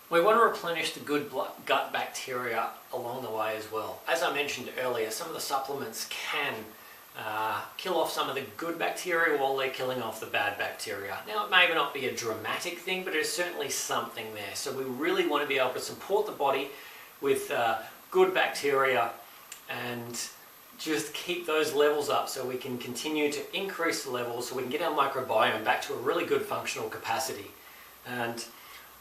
We want to replenish the good gut bacteria along the way as well. As I mentioned earlier, some of the supplements can kill off some of the good bacteria while they're killing off the bad bacteria. Now, it may not be a dramatic thing, but there's certainly something there. So we really want to be able to support the body with good bacteria and just keep those levels up so we can continue to increase the levels so we can get our microbiome back to a really good functional capacity. And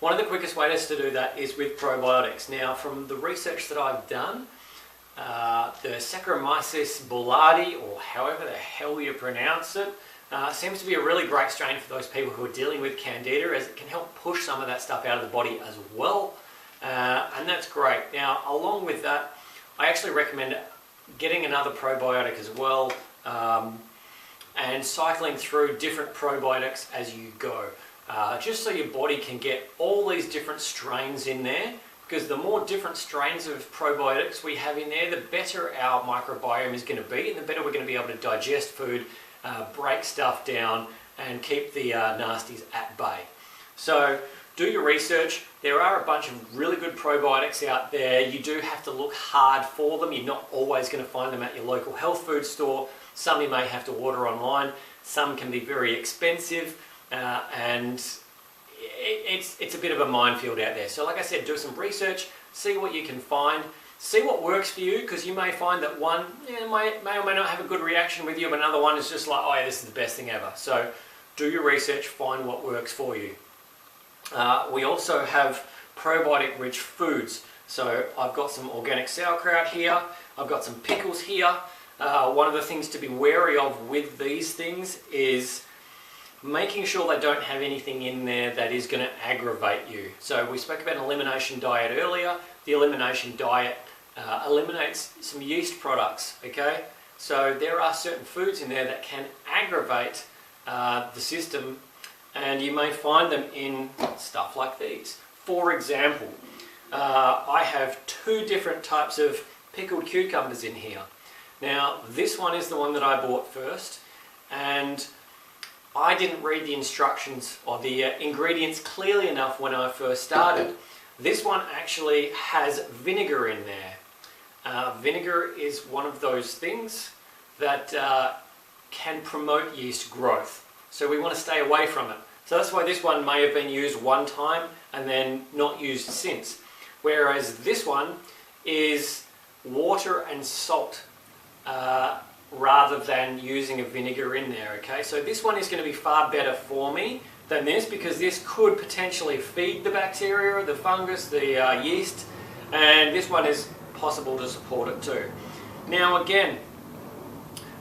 one of the quickest ways to do that is with probiotics. Now, from the research that I've done, the Saccharomyces boulardii, or however the hell you pronounce it, seems to be a really great strain for those people who are dealing with candida, as it can help push some of that stuff out of the body as well, and that's great. Now, along with that, I actually recommend getting another probiotic as well, and cycling through different probiotics as you go. Just so your body can get all these different strains in there, because the more different strains of probiotics we have in there, the better our microbiome is going to be, and the better we're going to be able to digest food, break stuff down, and keep the nasties at bay. So do your research. There are a bunch of really good probiotics out there. You do have to look hard for them. You're not always going to find them at your local health food store. Some you may have to order online. Some can be very expensive. And it's a bit of a minefield out there. So like I said, do some research, see what you can find, see what works for you, because you may find that one may or may not have a good reaction with you, but another one is just like, oh yeah, this is the best thing ever. So do your research, find what works for you. We also have probiotic rich foods. So I've got some organic sauerkraut here, I've got some pickles here. One of the things to be wary of with these things is making sure they don't have anything in there that is going to aggravate you. So we spoke about an elimination diet earlier. The elimination diet eliminates some yeast products, okay? So there are certain foods in there that can aggravate the system, and you may find them in stuff like these. For example, I have 2 different types of pickled cucumbers in here. Now, this one is the one that I bought first, and I didn't read the instructions or the ingredients clearly enough when I first started. This one actually has vinegar in there. Vinegar is one of those things that can promote yeast growth. So we want to stay away from it. So that's why this one may have been used one time and then not used since. Whereas this one is water and salt, rather than using a vinegar in there, okay? So this one is going to be far better for me than this, because this could potentially feed the bacteria, the fungus, the yeast, and this one is possible to support it too. Now again,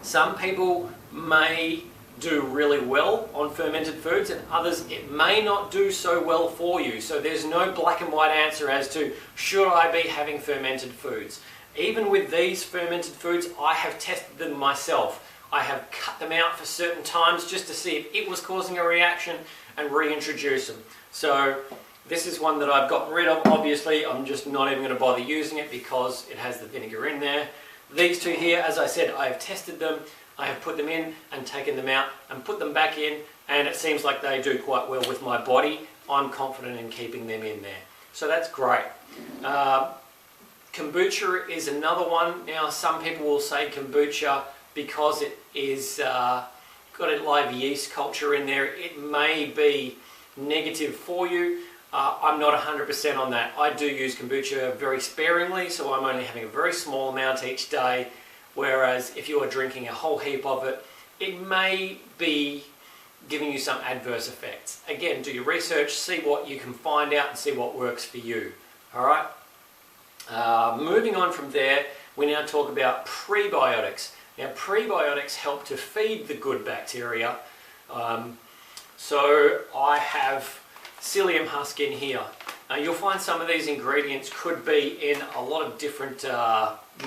some people may do really well on fermented foods, and others it may not do so well for you. So there's no black and white answer as to should I be having fermented foods. Even with these fermented foods, I have tested them myself. I have cut them out for certain times just to see if it was causing a reaction and reintroduce them. So this is one that I've gotten rid of. Obviously, I'm just not even going to bother using it because it has the vinegar in there. These 2 here, as I said, I have tested them. I have put them in and taken them out and put them back in, and it seems like they do quite well with my body. I'm confident in keeping them in there. So that's great. Kombucha is another one. Now, some people will say kombucha because it is got a live yeast culture in there. It may be negative for you. I'm not 100% on that. I do use kombucha very sparingly, so I'm only having a very small amount each day. Whereas if you are drinking a whole heap of it, it may be giving you some adverse effects. Again, do your research, see what you can find out and see what works for you. All right? Moving on from there, we now talk about prebiotics. Now, prebiotics help to feed the good bacteria. So I have psyllium husk in here. You'll find some of these ingredients could be in a lot of different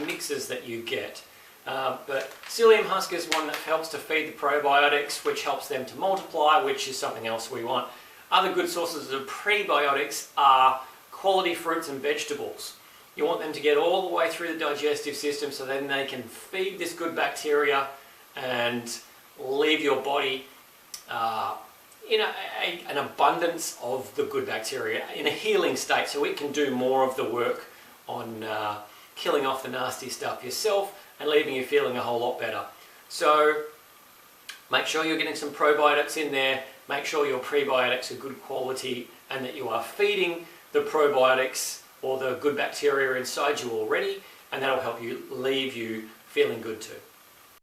mixes that you get. But psyllium husk is one that helps to feed the probiotics, which helps them to multiply, which is something else we want. Other good sources of prebiotics are quality fruits and vegetables. You want them to get all the way through the digestive system so then they can feed this good bacteria and leave your body in an abundance of the good bacteria, in a healing state, so it can do more of the work on killing off the nasty stuff yourself and leaving you feeling a whole lot better. So make sure you're getting some probiotics in there, make sure your prebiotics are good quality and that you are feeding the probiotics or the good bacteria inside you already, and that'll help you leave you feeling good too.